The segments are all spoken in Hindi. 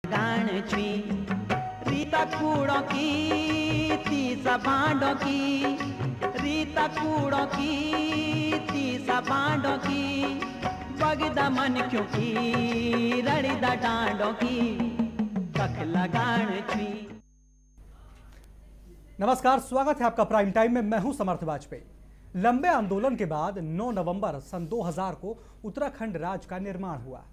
गाण छुई रीता कूड़ों की तीसा बांडों की रीता कूड़ों की तीसा बांडों की बगदा मन क्यों की रड़ीदा डांडों की कख लगाण छुई। नमस्कार, स्वागत है आपका प्राइम टाइम में। मैं हूं समर्थ वाजपेयी। लंबे आंदोलन के बाद 9 नवंबर सन 2000 को उत्तराखंड राज्य का निर्माण हुआ।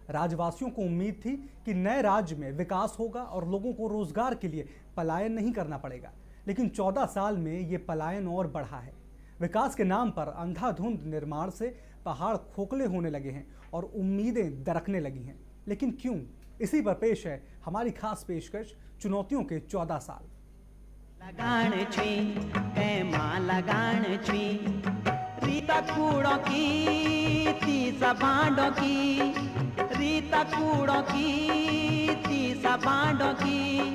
राज्यवासियों को उम्मीद थी कि नए राज्य में विकास होगा और लोगों को रोजगार के लिए पलायन नहीं करना पड़ेगा, लेकिन 14 साल में ये पलायन और बढ़ा है। विकास के नाम पर अंधाधुंध निर्माण से पहाड़ खोखले होने लगे हैं और उम्मीदें दरकने लगी हैं। लेकिन क्यों? इसी पर पेश है हमारी खास पेशकश, चुनौतियों के 14 साल। लगाण छुई कैमा लगाण छुई रीता कूड़ों की तीसा बांडों की रीता कूड़ों की तीसा बांडों की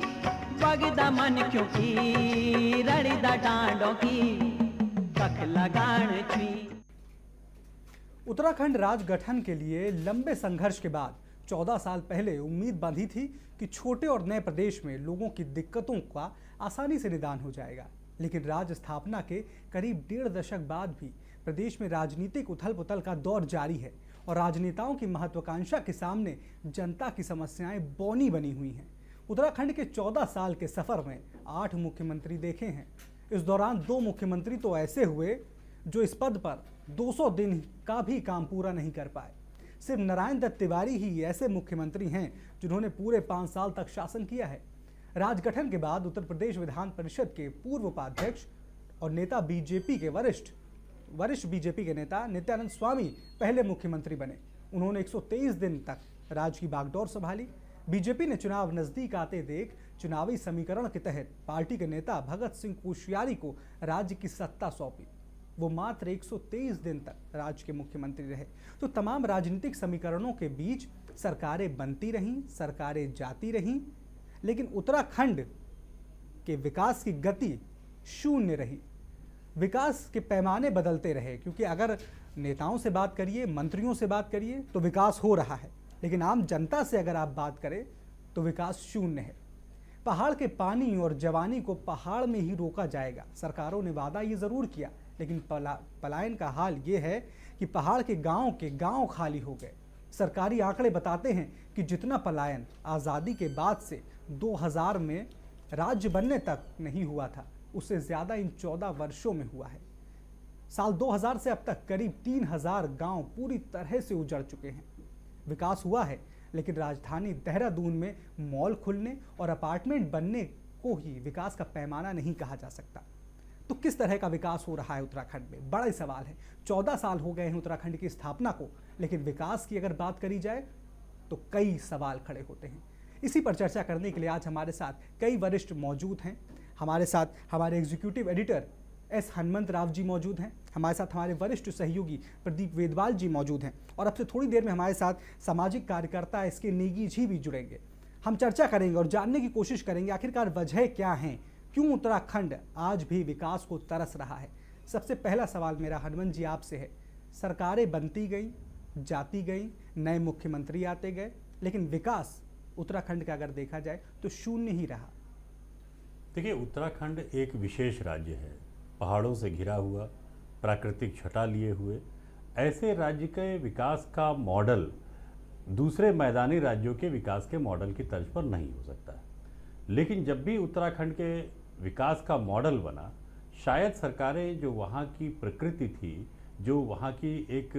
बगदा मन क्यों की रड़ीदा डांडों की कख लगाण छुई। उत्तराखंड राज्य गठन के लिए लंबे संघर्ष के बाद 14 साल पहले उम्मीद बांधी थी कि छोटे और नए प्रदेश में लोगों की दिक्कतों का आसानी से निदान हो जाएगा। लेकिन राज्य स्थापना के करीब 1.5 दशक बाद भी प्रदेश में राजनीतिक उथल पुथल का दौर जारी है और राजनेताओं की महत्वाकांक्षा के सामने जनता की समस्याएं बौनी बनी हुई हैं। उत्तराखंड के 14 साल के सफर में 8 मुख्यमंत्री देखे हैं। इस दौरान 2 मुख्यमंत्री तो ऐसे हुए जो इस पद पर 200 दिन का भी काम पूरा नहीं कर पाए। सिर्फ नारायण दत्त तिवारी ही ऐसे मुख्यमंत्री हैं जिन्होंने पूरे 5 साल तक शासन किया है। राजगठन के बाद उत्तर प्रदेश विधान परिषद के पूर्व उपाध्यक्ष और नेता बीजेपी के वरिष्ठ बीजेपी के नेता नित्यानंद स्वामी पहले मुख्यमंत्री बने। उन्होंने 123 दिन तक राज्य की बागडोर संभाली। बीजेपी ने चुनाव नजदीक आते देख चुनावी समीकरण के तहत पार्टी के नेता भगत सिंह कोश्यारी को राज्य की सत्ता सौंपी। वो मात्र 123 दिन तक राज्य के मुख्यमंत्री रहे। तो तमाम राजनीतिक समीकरणों के बीच सरकारें बनती रहीं, सरकारें जाती रहीं, लेकिन उत्तराखंड के विकास की गति शून्य रही। विकास के पैमाने बदलते रहे, क्योंकि अगर नेताओं से बात करिए, मंत्रियों से बात करिए तो विकास हो रहा है, लेकिन आम जनता से अगर आप बात करें तो विकास शून्य है। पहाड़ के पानी और जवानी को पहाड़ में ही रोका जाएगा, सरकारों ने वादा ये ज़रूर किया, लेकिन पलायन का हाल ये है कि पहाड़ के गांव खाली हो गए। सरकारी आंकड़े बताते हैं कि जितना पलायन आज़ादी के बाद से 2000 में राज्य बनने तक नहीं हुआ था, उससे ज़्यादा इन 14 वर्षों में हुआ है। साल 2000 से अब तक करीब 3000 गांव पूरी तरह से उजड़ चुके हैं। विकास हुआ है, लेकिन राजधानी देहरादून में मॉल खुलने और अपार्टमेंट बनने को ही विकास का पैमाना नहीं कहा जा सकता। तो किस तरह का विकास हो रहा है उत्तराखंड में? बड़ा ही सवाल है। 14 साल हो गए हैं उत्तराखंड की स्थापना को, लेकिन विकास की अगर बात करी जाए तो कई सवाल खड़े होते हैं। इसी पर चर्चा करने के लिए आज हमारे साथ कई वरिष्ठ मौजूद हैं। हमारे साथ हमारे executive editor S Hanumanth Rao ji मौजूद हैं। हमारे साथ हमारे वरिष्ठ सहयोगी प्रदीप वेदवाल जी मौजूद हैं और अब से थोड़ी देर में हमारे साथ सामाजिक कार्यकर्ता एस के नेगी जी भी जुड़ेंगे। हम चर्चा करेंगे और जानने की कोशिश करेंगे आखिरकार वजह क्या है, क्यों उत्तराखंड आज भी विकास को तरस रहा है। सबसे पहला सवाल मेरा हनुमंत जी आपसे है। सरकारें बनती गई, जाती गई, नए मुख्यमंत्री आते गए, लेकिन विकास उत्तराखंड का अगर देखा जाए तो शून्य ही रहा। देखिए, उत्तराखंड एक विशेष राज्य है, पहाड़ों से घिरा हुआ, प्राकृतिक छटा लिए हुए। ऐसे राज्य के विकास का मॉडल दूसरे मैदानी राज्यों के विकास के मॉडल की तर्ज पर नहीं हो सकता है। लेकिन जब भी उत्तराखंड के विकास का मॉडल बना, शायद सरकारें जो वहाँ की प्रकृति थी, जो वहाँ की एक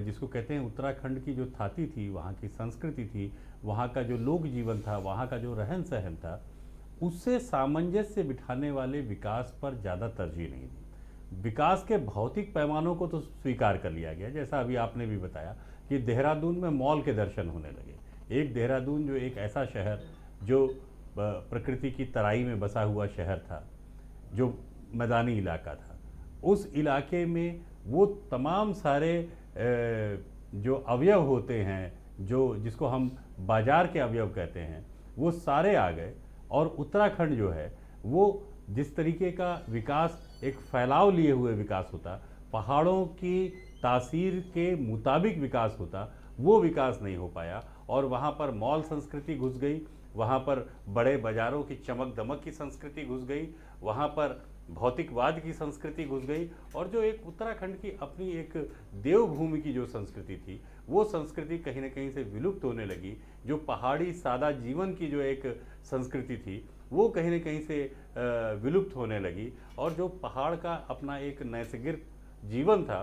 जिसको कहते हैं उत्तराखंड की जो थाती थी, वहाँ की संस्कृति थी, वहाँ का जो लोक जीवन था, वहाँ का जो रहन सहन था, उससे सामंजस्य बिठाने वाले विकास पर ज़्यादा तरजीह नहीं दी। विकास के भौतिक पैमानों को तो स्वीकार कर लिया गया, जैसा अभी आपने भी बताया कि देहरादून में मॉल के दर्शन होने लगे। एक देहरादून जो एक ऐसा शहर जो प्रकृति की तराई में बसा हुआ शहर था, जो मैदानी इलाका था, उस इलाके में वो तमाम सारे जो अवयव होते हैं, जो जिसको हम बाजार के अवयव कहते हैं, वो सारे आ गए। और उत्तराखंड जो है वो जिस तरीके का विकास एक फैलाव लिए हुए विकास होता, पहाड़ों की तासीर के मुताबिक विकास होता, वो विकास नहीं हो पाया। और वहाँ पर मॉल संस्कृति घुस गई, वहाँ पर बड़े बाजारों की चमक दमक की संस्कृति घुस गई, वहाँ पर भौतिकवाद की संस्कृति घुस गई, और जो एक उत्तराखंड की अपनी एक देवभूमि की जो संस्कृति थी, वो संस्कृति कहीं ना कहीं से विलुप्त होने लगी। जो पहाड़ी सादा जीवन की जो एक संस्कृति थी वो कहीं ना कहीं से विलुप्त होने लगी, और जो पहाड़ का अपना एक नैसर्गिक जीवन था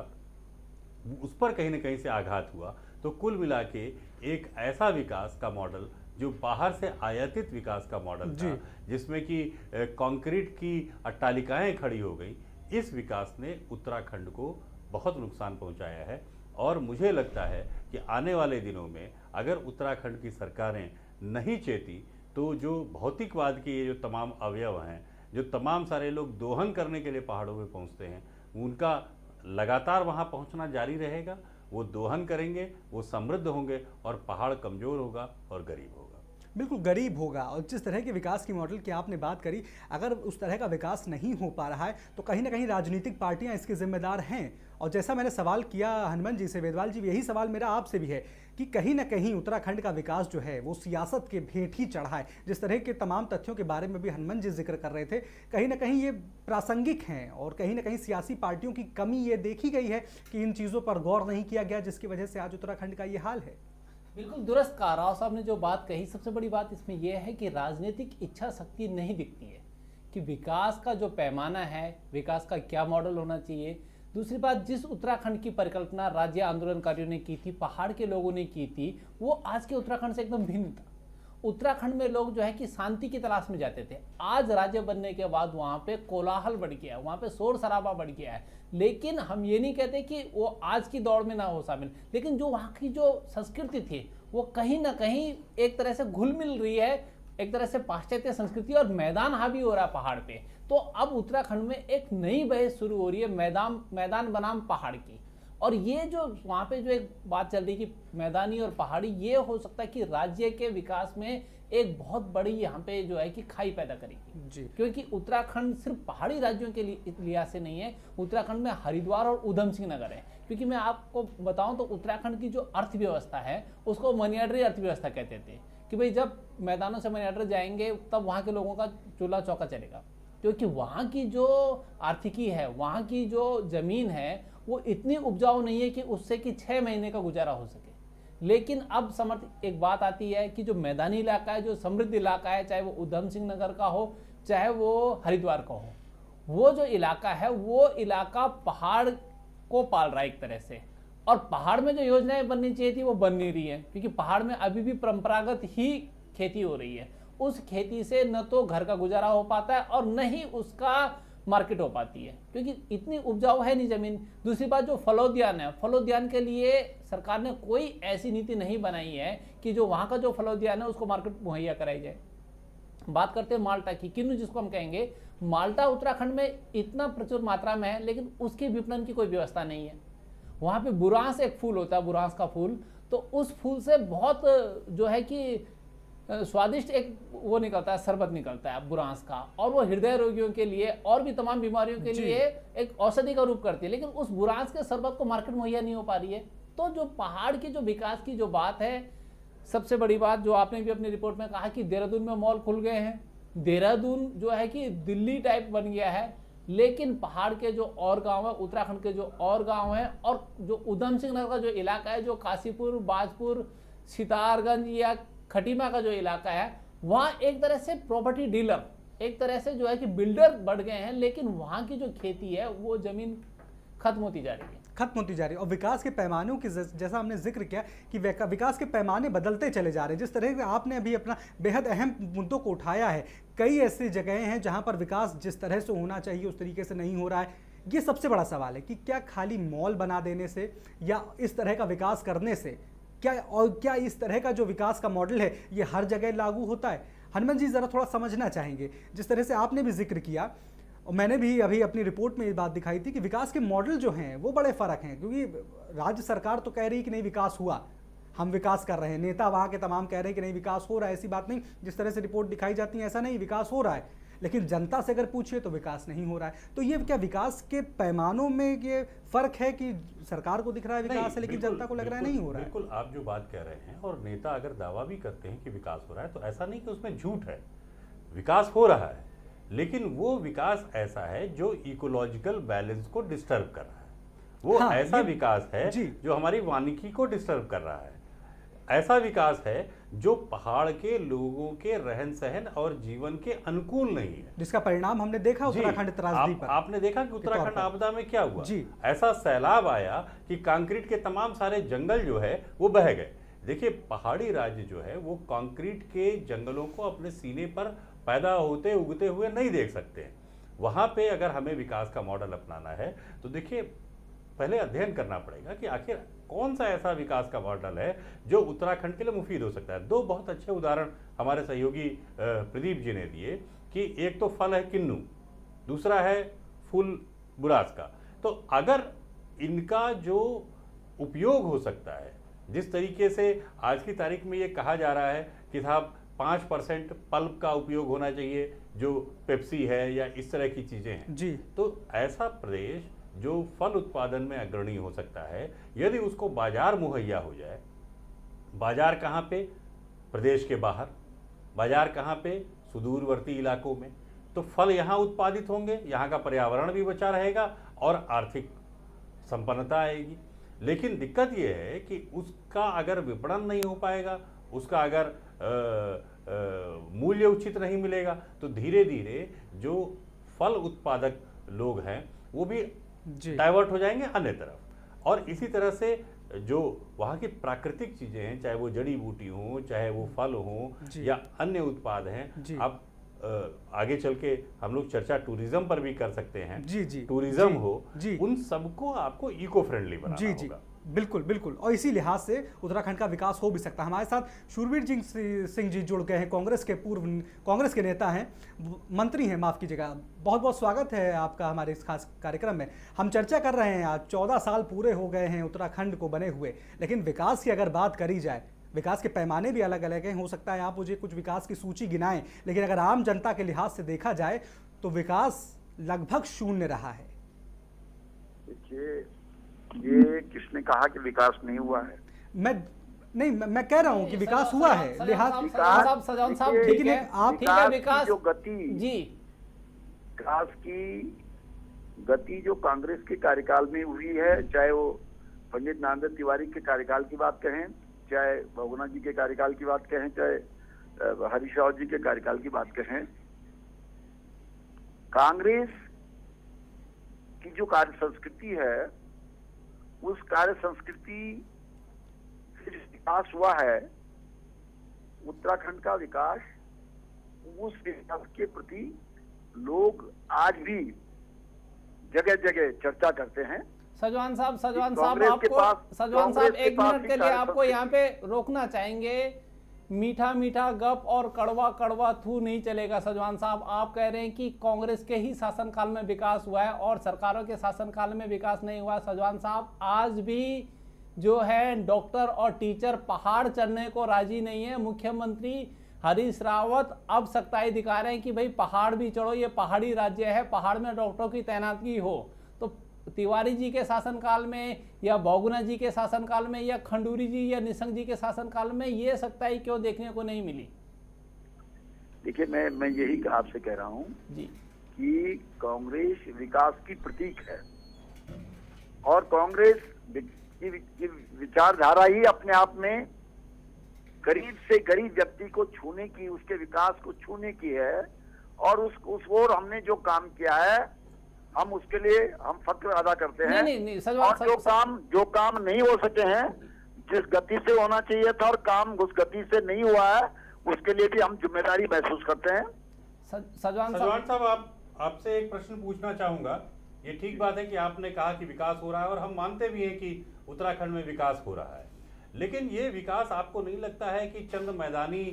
उस पर कहीं ना कहीं से आघात हुआ। तो कुल मिला के एक ऐसा विकास का मॉडल जो बाहर से आयातित विकास का मॉडल था, जिसमें कि कंक्रीट की अट्टालिकाएं खड़ी हो गई, इस विकास ने उत्तराखंड को बहुत नुकसान पहुंचाया है। और मुझे लगता है कि आने वाले दिनों में अगर उत्तराखंड की सरकारें नहीं चेती तो जो भौतिकवाद के ये जो तमाम अवयव हैं, जो तमाम सारे लोग दोहन करने के लिए पहाड़ों में पहुंचते हैं, उनका लगातार वहां पहुंचना जारी रहेगा। वो दोहन करेंगे, वो समृद्ध होंगे, और पहाड़ कमज़ोर होगा और गरीब होगा। बिल्कुल गरीब होगा। और जिस तरह के विकास की मॉडल की आपने बात करी, अगर उस तरह का विकास नहीं हो पा रहा है तो कहीं ना कहीं राजनीतिक पार्टियां इसके जिम्मेदार हैं। और जैसा मैंने सवाल किया हनुमान जी से, वेदवाल जी, यही सवाल मेरा आपसे भी है कि कहीं ना कहीं उत्तराखंड का विकास जो है वो सियासत के भेंट ही चढ़ा है। जिस तरह के तमाम तथ्यों के बारे में भी हनुमान जी जिक्र कर रहे थे, कहीं ना कहीं ये प्रासंगिक हैं, और कहीं ना कहीं सियासी पार्टियों की कमी ये देखी गई है कि इन चीज़ों पर गौर नहीं किया गया, जिसकी वजह से आज उत्तराखंड का ये हाल है। बिल्कुल दुरुस्त कहा राव साहब ने जो बात कही। सबसे बड़ी बात इसमें यह है कि राजनीतिक इच्छा शक्ति नहीं दिखती है कि विकास का जो पैमाना है, विकास का क्या मॉडल होना चाहिए। दूसरी बात, जिस उत्तराखंड की परिकल्पना राज्य आंदोलनकारियों ने की थी, पहाड़ के लोगों ने की थी, वो आज के उत्तराखंड से एकदम भिन्न था। उत्तराखंड में लोग जो है कि शांति की तलाश में जाते थे। आज राज्य बनने के बाद वहाँ पे कोलाहल बढ़ गया है, वहाँ पे शोर शराबा बढ़ गया है। लेकिन हम ये नहीं कहते कि वो आज की दौड़ में ना हो शामिल, लेकिन जो वहाँ की जो संस्कृति थी वो कहीं ना कहीं एक तरह से घुल मिल रही है, एक तरह से पाश्चात्य संस्कृति, और मैदान हावी हो रहा है पहाड़ पे। तो अब उत्तराखंड में एक नई बहस शुरू हो रही है मैदान बनाम पहाड़ की। और ये जो वहाँ पे जो एक बात चल रही है कि मैदानी और पहाड़ी, ये हो सकता है कि राज्य के विकास में एक बहुत बड़ी यहाँ पे जो है कि खाई पैदा करेगी जी। क्योंकि उत्तराखंड सिर्फ पहाड़ी राज्यों के लिहाज से नहीं है, उत्तराखंड में हरिद्वार और उधम सिंह नगर है। क्योंकि मैं आपको बताऊं तो उत्तराखंड की जो अर्थव्यवस्था है उसको मनियाडरी अर्थव्यवस्था कहते थे कि भाई जब मैदानों से मनियाडर जाएंगे तब वहाँ के लोगों का चूल्हा चौका चलेगा, क्योंकि वहाँ की जो आर्थिकी है, वहाँ की जो जमीन है वो इतनी उपजाऊ नहीं है कि उससे कि 6 महीने का गुजारा हो सके। लेकिन अब समर्थ एक बात आती है कि जो मैदानी इलाका है, जो समृद्ध इलाका है, चाहे वो उधम सिंह नगर का हो चाहे वो हरिद्वार का हो, वो जो इलाका है वो इलाका पहाड़ को पाल रहा है एक तरह से। और पहाड़ में जो योजनाएं बननी चाहिए थी वो बन नहीं रही है, क्योंकि पहाड़ में अभी भी परंपरागत ही खेती हो रही है। उस खेती से न तो घर का गुजारा हो पाता है और न ही उसका मार्केट हो पाती है, क्योंकि इतनी उपजाऊ है नहीं जमीन। दूसरी बात, जो फलोद्यान है, फलोद्यान के लिए सरकार ने कोई ऐसी नीति नहीं बनाई है कि जो वहाँ का जो फलोद्यान है उसको मार्केट मुहैया कराई जाए। बात करते हैं माल्टा की, किन्नू जिसको हम कहेंगे, माल्टा उत्तराखंड में इतना प्रचुर मात्रा में है लेकिन उसके विपणन की कोई व्यवस्था नहीं है। वहाँ पे बुरांस एक फूल होता है, बुरांस का फूल, तो उस फूल से बहुत जो है कि स्वादिष्ट एक वो निकलता है, शरबत निकलता है बुरांस का, और वो हृदय रोगियों के लिए और भी तमाम बीमारियों के लिए एक औषधि का रूप करती है। लेकिन उस बुरांस के शरबत को मार्केट मुहैया नहीं हो पा रही है। तो जो पहाड़ की जो विकास की जो बात है, सबसे बड़ी बात जो आपने भी अपनी रिपोर्ट में कहा कि देहरादून में मॉल खुल गए हैं, देहरादून जो है कि दिल्ली टाइप बन गया है, लेकिन पहाड़ के जो और गांव है, उत्तराखंड के जो और गांव है, और जो उधम सिंह नगर का जो इलाका है, जो काशीपुर, बाजपुर, सितारगंज या खटीमा का जो इलाका है, वहाँ एक तरह से प्रॉपर्टी डीलर, एक तरह से जो है कि बिल्डर बढ़ गए हैं, लेकिन वहाँ की जो खेती है वो जमीन खत्म होती जा रही है, खत्म होती जा रही है। और विकास के पैमानों की जैसा हमने जिक्र किया कि विकास के पैमाने बदलते चले जा रहे हैं। जिस तरह से आपने अभी अपना बेहद अहम मुद्दों को उठाया है, कई ऐसी जगहें हैं जहां पर विकास जिस तरह से होना चाहिए उस तरीके से नहीं हो रहा है। ये सबसे बड़ा सवाल है कि क्या खाली मॉल बना देने से या इस तरह का विकास करने से क्या इस तरह का जो विकास का मॉडल है ये हर जगह लागू होता है? हनुमान जी ज़रा थोड़ा समझना चाहेंगे। जिस तरह से आपने भी जिक्र किया और मैंने भी अभी अपनी रिपोर्ट में ये बात दिखाई थी कि विकास के मॉडल जो हैं वो बड़े फ़र्क हैं, क्योंकि राज्य सरकार तो कह रही कि नहीं विकास हुआ, हम विकास कर रहे हैं, नेता वहाँ के तमाम कह रहे हैं कि नहीं विकास हो रहा है। ऐसी बात नहीं, जिस तरह से रिपोर्ट दिखाई जाती है ऐसा नहीं, विकास हो रहा है। लेकिन जनता से अगर पूछिए तो विकास नहीं हो रहा है। तो ये क्या विकास के पैमानों में ये फर्क है कि सरकार को दिख रहा है विकास है लेकिन जनता को लग रहा है नहीं हो रहा है? बिल्कुल आप जो बात कह रहे हैं, और नेता अगर दावा भी करते हैं कि विकास हो रहा है, तो ऐसा नहीं कि उसमें झूठ है। विकास हो रहा है, लेकिन वो विकास ऐसा है जो इकोलॉजिकल बैलेंस को डिस्टर्ब कर रहा है। वो हाँ, ऐसा विकास है जी। जो हमारी वानिकी को डिस्टर्ब कर रहा है। ऐसा विकास है जो पहाड़ के लोगों के रहन सहन और जीवन के अनुकूल नहीं है, जिसका परिणाम हमने देखा जी, उत्तराखंड त्रासदी पर। आपने देखा कि तौर उत्तराखंड पर। आपदा में क्या हुआ। जी। ऐसा सैलाब आया कि कंक्रीट के तमाम सारे जंगल जो है वो बह गए। देखिए, पहाड़ी राज्य जो है वो कंक्रीट के जंगलों को अपने सीने पर पैदा होते उगते हुए नहीं देख सकते हैं। वहां पे अगर हमें विकास का मॉडल अपनाना है तो देखिए, पहले अध्ययन करना पड़ेगा कि आखिर कौन सा ऐसा विकास का मॉडल है जो उत्तराखंड के लिए मुफीद हो सकता है। दो बहुत अच्छे उदाहरण हमारे सहयोगी प्रदीप जी ने दिए कि एक तो फल है किन्नू, दूसरा है फूल बुरास का। तो अगर इनका जो उपयोग हो सकता है, जिस तरीके से आज की तारीख में ये कहा जा रहा है कि साहब 5% पल्प का उपयोग होना चाहिए, जो पेप्सी है या इस तरह की चीज़ें हैं जी। तो ऐसा प्रदेश जो फल उत्पादन में अग्रणी हो सकता है, यदि उसको बाजार मुहैया हो जाए। बाजार कहाँ पे? प्रदेश के बाहर। बाजार कहाँ पे? सुदूरवर्ती इलाकों में। तो फल यहाँ उत्पादित होंगे, यहाँ का पर्यावरण भी बचा रहेगा और आर्थिक संपन्नता आएगी। लेकिन दिक्कत यह है कि उसका अगर विपणन नहीं हो पाएगा, उसका अगर मूल्य उचित नहीं मिलेगा, तो धीरे धीरे जो फल उत्पादक लोग हैं वो भी डाइवर्ट हो जाएंगे अन्य तरफ। और इसी तरह से जो वहाँ की प्राकृतिक चीज़ें हैं, चाहे वो जड़ी बूटी हों, चाहे वो फल हों या अन्य उत्पाद हैं, अब आगे चल के हम लोग चर्चा टूरिज्म पर भी कर सकते हैं। जी जी। टूरिज्म जी, हो, जी। उन सबको आपको इको फ्रेंडली बनाना जी जी होगा। बिल्कुल बिल्कुल। और इसी लिहाज से उत्तराखंड का विकास हो भी सकता है। हमारे साथ शूरवीर सिंह जी जुड़ गए हैं, कांग्रेस के पूर्व कांग्रेस के नेता हैं, मंत्री हैं, माफ़ कीजिएगा। बहुत बहुत स्वागत है आपका हमारे इस खास कार्यक्रम में। हम चर्चा कर रहे हैं, आज 14 साल पूरे हो गए हैं उत्तराखंड को बने हुए, लेकिन विकास की अगर बात करी जाए, विकास के पैमाने भी अलग अलग हैं। हो सकता है आप मुझे कुछ विकास की सूची गिनाएं, लेकिन अगर आम जनता के लिहाज से देखा जाए तो विकास लगभग शून्य रहा है। देखिए, ये किसने कहा कि विकास नहीं हुआ है? मैं कह रहा हूं कि विकास हुआ है। सजान साहब लेकिन आप ठीक है, विकास की जो गति जी, विकास की गति जो कांग्रेस के कार्यकाल में हुई है, चाहे वो पंडित नारायण तिवारी के कार्यकाल की बात कहें, चाहे बहुगुणा जी के कार्यकाल की बात कहें, चाहे हरीश रावत जी के कार्यकाल की बात कहें, कांग्रेस की जो कार्य संस्कृति है, उस कार्य संस्कृति से जो विकास हुआ है, उत्तराखंड का विकास, उस विकास के प्रति लोग आज भी जगह जगह चर्चा करते हैं। सजवान साहब कांग्रेस के एक पास मिनट के लिए आपको यहाँ पे रोकना चाहेंगे। मीठा मीठा गप और कड़वा कड़वा थू नहीं चलेगा। सजवान साहब, आप कह रहे हैं कि कांग्रेस के ही शासनकाल में विकास हुआ है और सरकारों के शासनकाल में विकास नहीं हुआ। सजवान साहब, आज भी जो है डॉक्टर और टीचर पहाड़ चढ़ने को राजी नहीं है। मुख्यमंत्री हरीश रावत अब सख्ताई दिखा रहे हैं कि भाई पहाड़ भी चढ़ो, ये पहाड़ी राज्य है, पहाड़ में डॉक्टरों की तैनाती हो। तो तिवारी जी के शासनकाल में या बहुगुणा जी के शासनकाल में या खंडूरी जी या निशंक जी के शासनकाल में ये सख्ताई क्यों देखने को नहीं मिली? देखिए, मैं यही आपसे कह रहा हूं जी कि कांग्रेस विकास की प्रतीक है और कांग्रेस की विचारधारा ही अपने आप में गरीब से गरीब व्यक्ति को छूने की, उसके विकास को छूने की है। और उस ओर हमने जो काम किया है, हम उसके लिए हम फक्र अदा करते हैं। नहीं, और जो काम नहीं हो सके हैं, जिस गति से होना चाहिए था और काम उस गति से नहीं हुआ है, उसके लिए भी हम जिम्मेदारी महसूस करते हैं। सजवान साहब, आपसे एक प्रश्न पूछना चाहूंगा। ये ठीक बात है कि आपने कहा कि विकास हो रहा है और हम मानते भी हैं कि उत्तराखंड में विकास हो रहा है, लेकिन ये विकास आपको नहीं लगता है कि चंद मैदानी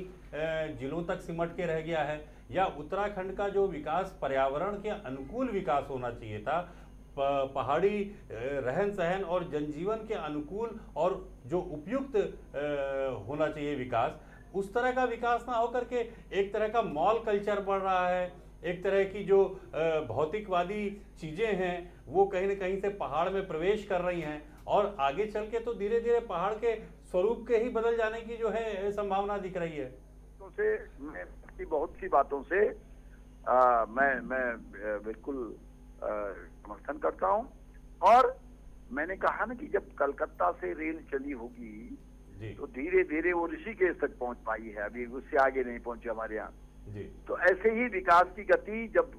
जिलों तक सिमट के रह गया है? या उत्तराखंड का जो विकास पर्यावरण के अनुकूल विकास होना चाहिए था, पहाड़ी रहन सहन और जनजीवन के अनुकूल और जो उपयुक्त होना चाहिए विकास, उस तरह का विकास ना होकर के एक तरह का मॉल कल्चर बढ़ रहा है, एक तरह की जो भौतिकवादी चीजें हैं वो कहीं ना कहीं से पहाड़ में प्रवेश कर रही हैं और आगे चल के तो धीरे धीरे पहाड़ के स्वरूप के ही बदल जाने की जो है संभावना दिख रही है। तो से मैं की बहुत सी बातों से मैं बिल्कुल समर्थन करता हूं। और मैंने कहा ना कि जब कलकत्ता से रेल चली होगी तो धीरे धीरे वो ऋषिकेश तक पहुंच पाई है, अभी उससे आगे नहीं पहुंची हमारे यहाँ। तो ऐसे ही विकास की गति जब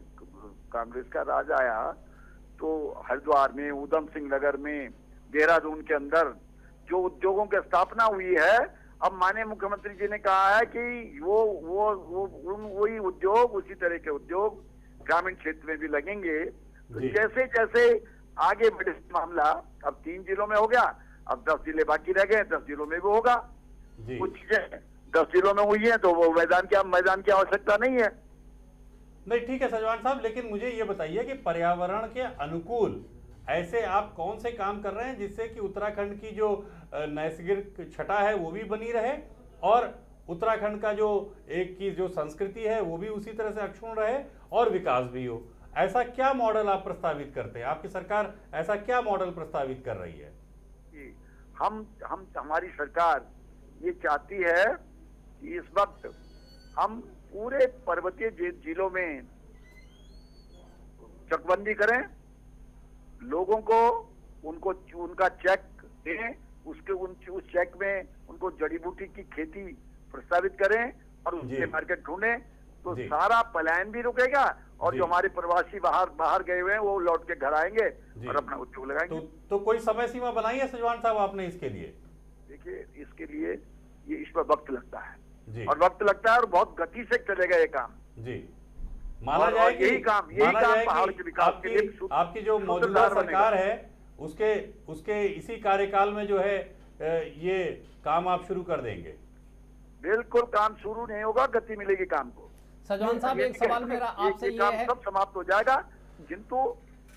कांग्रेस का राज आया तो हरिद्वार में, उधम सिंह नगर में, देहरादून के अंदर जो उद्योगों की स्थापना हुई है, अब माननीय मुख्यमंत्री जी ने कहा है कि वही उद्योग, उसी तरह के उद्योग ग्रामीण क्षेत्र में भी लगेंगे। तो जैसे जैसे आगे बढ़े मामला, अब 3 जिलों में हो गया, अब 10 जिले बाकी रह गए, 10 जिलों में भी होगा। कुछ चीजें 10 जिलों में हुई है तो वो मैदान की आवश्यकता नहीं है। नहीं, ठीक है सजवान साहब, लेकिन मुझे ये बताइए कि पर्यावरण के अनुकूल ऐसे आप कौन से काम कर रहे हैं जिससे कि उत्तराखंड की जो नैसर्गिक छटा है वो भी बनी रहे और उत्तराखंड का जो एक की जो संस्कृति है वो भी उसी तरह से अक्षुण्ण रहे और विकास भी हो। ऐसा क्या मॉडल आप प्रस्तावित करते हैं? आपकी सरकार ऐसा क्या मॉडल प्रस्तावित कर रही है? हमारी सरकार ये चाहती है कि इस वक्त हम पूरे पर्वतीय जिलों में चकबंदी करें, लोगों को उनका चेक दें, उस चेक में उनको जड़ी बूटी की खेती प्रस्तावित करें और उसके मार्केट ढूंढें, तो सारा पलायन भी रुकेगा और जो हमारे प्रवासी बाहर गए हुए हैं वो लौट के घर आएंगे और अपना उद्योग लगाएंगे। तो कोई समय सीमा बनाई है सजवान साहब आपने इसके लिए? देखिए, इसके लिए इस पर वक्त लगता है और वक्त लगता है और बहुत गति से चलेगा ये काम जी। माना जाए कि यही काम पहाड़ के विकास के लिए आपकी जो मौजूदा सरकार है उसके इसी कार्यकाल में जो है ये काम आप शुरू कर देंगे? बिल्कुल, काम शुरू नहीं होगा, गति मिलेगी काम को। सजवान साहब, एक सवाल मेरा आपसे ये है, सब समाप्त हो जाएगा किंतु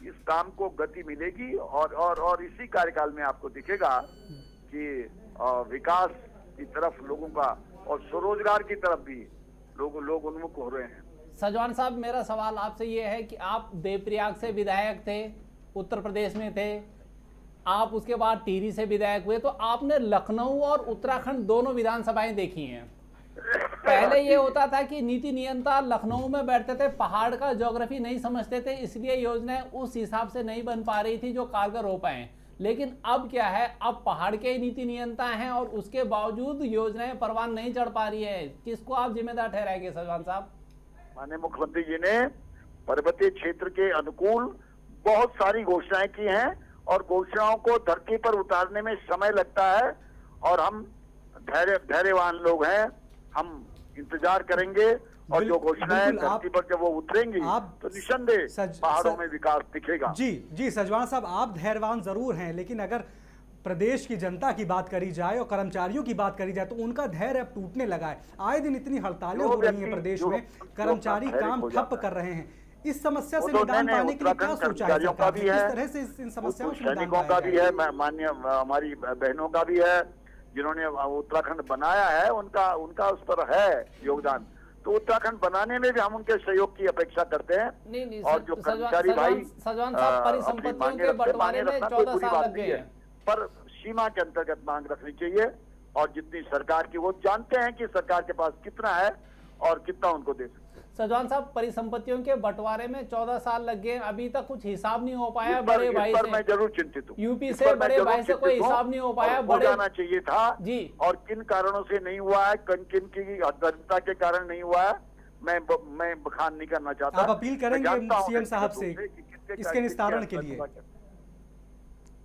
इस काम को गति मिलेगी और इसी कार्यकाल में आपको दिखेगा कि विकास की तरफ लोगों का और स्वरोजगार की तरफ भी लोग उन्मुख हो रहे हैं। सजवान साहब, मेरा सवाल आपसे ये है कि आप देवप्रयाग से विधायक थे, उत्तर प्रदेश में थे, आप उसके बाद टिहरी से विधायक हुए, तो आपने लखनऊ और उत्तराखंड दोनों विधानसभाएं देखी हैं। पहले ये होता था कि नीति नियंता लखनऊ में बैठते थे, पहाड़ का ज्योग्राफी नहीं समझते थे, इसलिए योजनाएं उस हिसाब से नहीं बन पा रही थी जो कारगर हो पाए। लेकिन अब क्या है, अब पहाड़ के नीति नियंता हैं और उसके बावजूद योजनाएं परवान नहीं चढ़ पा रही है। किसको आप जिम्मेदार ठहराएंगे सजवान साहब? माननीय मुख्यमंत्री जी ने पर्वतीय क्षेत्र के अनुकूल बहुत सारी घोषणाएं की हैं और घोषणाओं को धरती पर उतारने में समय लगता है और हम धैर्यवान लोग हैं, हम इंतजार करेंगे और जो घोषणाएं धरती पर जब वो उतरेंगी तो निसंदेह पहाड़ों में विकास दिखेगा। जी सजवान साहब, आप धैर्यवान जरूर हैं, लेकिन अगर प्रदेश की जनता की बात करी जाए और कर्मचारियों की बात करी जाए तो उनका धैर्य अब टूटने लगा है। आए दिन इतनी हड़तालें हो रही हैं प्रदेश में, कर्मचारी काम ठप कर रहे हैं। इस समस्या से निदान पाने के लिए क्या सोचा है सरकार ने? किस तरह से इन समस्याओं से निदान सैनिकों का भी है, माननीय हमारी बहनों का भी है, जिन्होंने उत्तराखंड बनाया है, उनका उस पर है योगदान। तो उत्तराखंड बनाने में भी हम उनके सहयोग की अपेक्षा करते हैं। नहीं, और जो कर्मचारी भाई सजवान साहब, परिसंपत्तियों के बंटवारे में 14 साल लग गए हैं, पर सीमा के अंतर्गत मांग रखनी चाहिए और जितनी सरकार की, वो जानते हैं कि सरकार के पास कितना है और कितना उनको दे सकते हैं। सजवान साहब, परिसंपत्तियों के बंटवारे में 14 साल लग गए, अभी तक कुछ हिसाब नहीं हो पाया। बड़े भाई से मैं जरूर चिंतित हूँ, यूपी से बड़े भाई से कोई हिसाब नहीं हो पाया। बड़े जाना चाहिए था जी, और किन कारणों से नहीं हुआ है, किन की अदरता के कारण नहीं हुआ है, मैं बखान नहीं करना चाहता। आप अपील करेंगे सीएम साहब से इसके निस्तारण के लिए?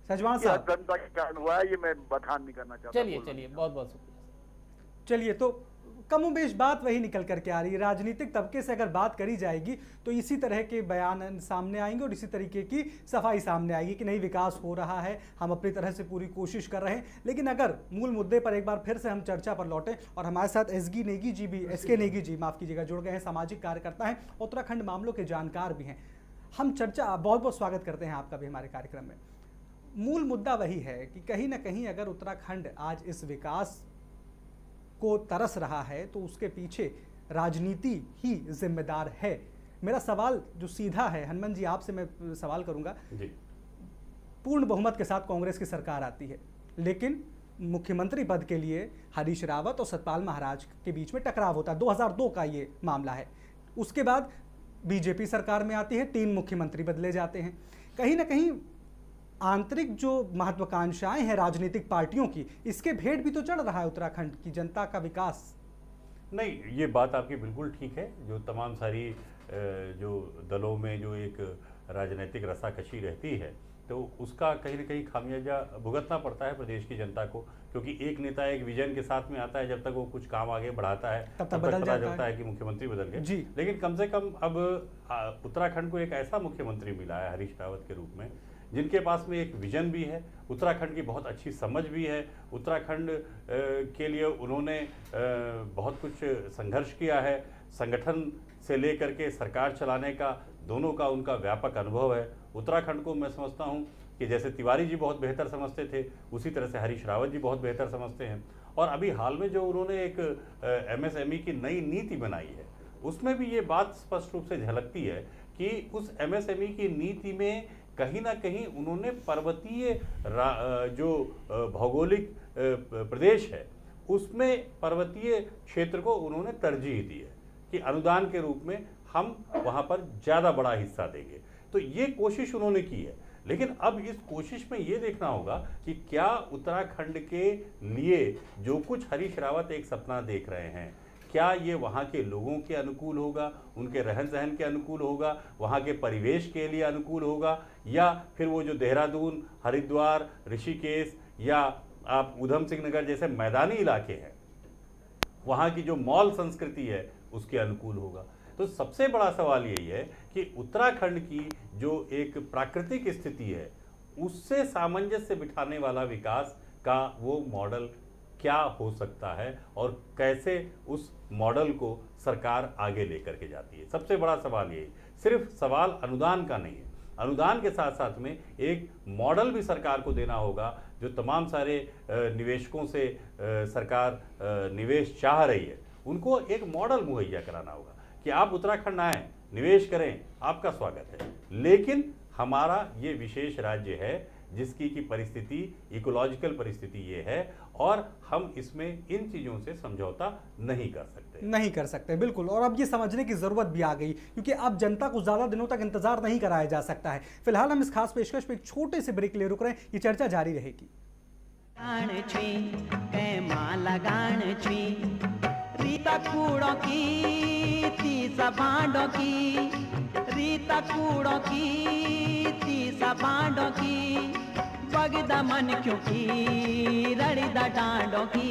सजवान साहब, जनता के कारण हुआ है, ये मैं बखान नहीं करना चाहता। चलिए बहुत बहुत शुक्रिया। चलिए, तो कमोबेश बात वही निकल करके आ रही है। राजनीतिक तबके से अगर बात करी जाएगी तो इसी तरह के बयान सामने आएंगे और इसी तरीके की सफाई सामने आएगी कि नहीं, विकास हो रहा है, हम अपनी तरह से पूरी कोशिश कर रहे हैं। लेकिन अगर मूल मुद्दे पर एक बार फिर से हम चर्चा पर लौटें, और हमारे साथ एस के नेगी जी माफ़ कीजिएगा जुड़ गए हैं, सामाजिक कार्यकर्ता हैं, उत्तराखंड मामलों के जानकार भी हैं। हम चर्चा बहुत बहुत स्वागत करते हैं आपका भी हमारे कार्यक्रम में। मूल मुद्दा वही है कि कहीं ना कहीं अगर उत्तराखंड आज इस विकास को तरस रहा है तो उसके पीछे राजनीति ही जिम्मेदार है। मेरा सवाल जो सीधा है हनुमान जी आपसे मैं सवाल करूंगा, जी पूर्ण बहुमत के साथ कांग्रेस की सरकार आती है, लेकिन मुख्यमंत्री पद के लिए हरीश रावत और सतपाल महाराज के बीच में टकराव होता है। 2002 का ये मामला है। उसके बाद बीजेपी सरकार में आती है, 3 मुख्यमंत्री बदले जाते हैं। कहीं ना कहीं आंतरिक जो महत्वाकांक्षाएं हैं राजनीतिक पार्टियों की, इसके भेंट भी तो चढ़ रहा है उत्तराखंड की जनता का विकास। नहीं, ये बात आपकी बिल्कुल ठीक है। जो तमाम सारी जो दलों में जो एक राजनीतिक रसाकशी रहती है, तो उसका कहीं ना कहीं खामियाजा भुगतना पड़ता है प्रदेश की जनता को, क्योंकि एक नेता एक विजन के साथ में आता है, जब तक वो कुछ काम आगे बढ़ाता है तब तक बदल पता जाता चलता है कि मुख्यमंत्री बदल गए। जी। लेकिन कम से कम अब उत्तराखंड को एक ऐसा मुख्यमंत्री मिला है हरीश रावत के रूप में, जिनके पास में एक विजन भी है, उत्तराखंड की बहुत अच्छी समझ भी है। उत्तराखंड के लिए उन्होंने बहुत कुछ संघर्ष किया है, संगठन से लेकर के सरकार चलाने का, दोनों का उनका व्यापक अनुभव है। उत्तराखंड को मैं समझता हूँ कि जैसे तिवारी जी बहुत बेहतर समझते थे, उसी तरह से हरीश रावत जी बहुत बेहतर समझते हैं। और अभी हाल में जो उन्होंने एक MSME की नई नीति बनाई है, उसमें भी ये बात स्पष्ट रूप से झलकती है कि उस MSME की नीति में कहीं ना कहीं उन्होंने पर्वतीय जो भौगोलिक प्रदेश है, उसमें पर्वतीय क्षेत्र को उन्होंने तरजीह दी है कि अनुदान के रूप में हम वहाँ पर ज़्यादा बड़ा हिस्सा देंगे। तो ये कोशिश उन्होंने की है, लेकिन अब इस कोशिश में ये देखना होगा कि क्या उत्तराखंड के लिए जो कुछ हरीश रावत एक सपना देख रहे हैं, क्या ये वहाँ के लोगों के अनुकूल होगा, उनके रहन सहन के अनुकूल होगा, वहाँ के परिवेश के लिए अनुकूल होगा, या फिर वो जो देहरादून, हरिद्वार, ऋषिकेश या आप उधम सिंह नगर जैसे मैदानी इलाके हैं, वहाँ की जो मॉल संस्कृति है, उसके अनुकूल होगा। तो सबसे बड़ा सवाल यही है कि उत्तराखंड की जो एक प्राकृतिक स्थिति है, उससे सामंजस्य बिठाने वाला विकास का वो मॉडल क्या हो सकता है और कैसे उस मॉडल को सरकार आगे लेकर के जाती है। सबसे बड़ा सवाल यही, सिर्फ सवाल अनुदान का नहीं है, अनुदान के साथ साथ में एक मॉडल भी सरकार को देना होगा। जो तमाम सारे निवेशकों से सरकार निवेश चाह रही है, उनको एक मॉडल मुहैया कराना होगा कि आप उत्तराखंड आएँ, निवेश करें, आपका स्वागत है, लेकिन हमारा ये विशेष राज्य है जिसकी की परिस्थिति, इकोलॉजिकल परिस्थिति ये है, और हम इसमें इन चीज़ों से समझौता नहीं कर सकते। बिल्कुल। और अब ये समझने की ज़रूरत भी आ गई, क्योंकि अब जनता को ज़्यादा दिनों तक इंतजार नहीं कराया जा सकता है। फिलहाल हम इस खास पेशकश पे एक छोटे से ब्रेक ले रुक रहे हैं, ये चर्चा जारी रहेगी। रीता कूड़ों की तीसा बांडों की, रीता कूड़ों की तीसा बांडों की, बगदा मन क्यों की रड़ीदा डांडों की।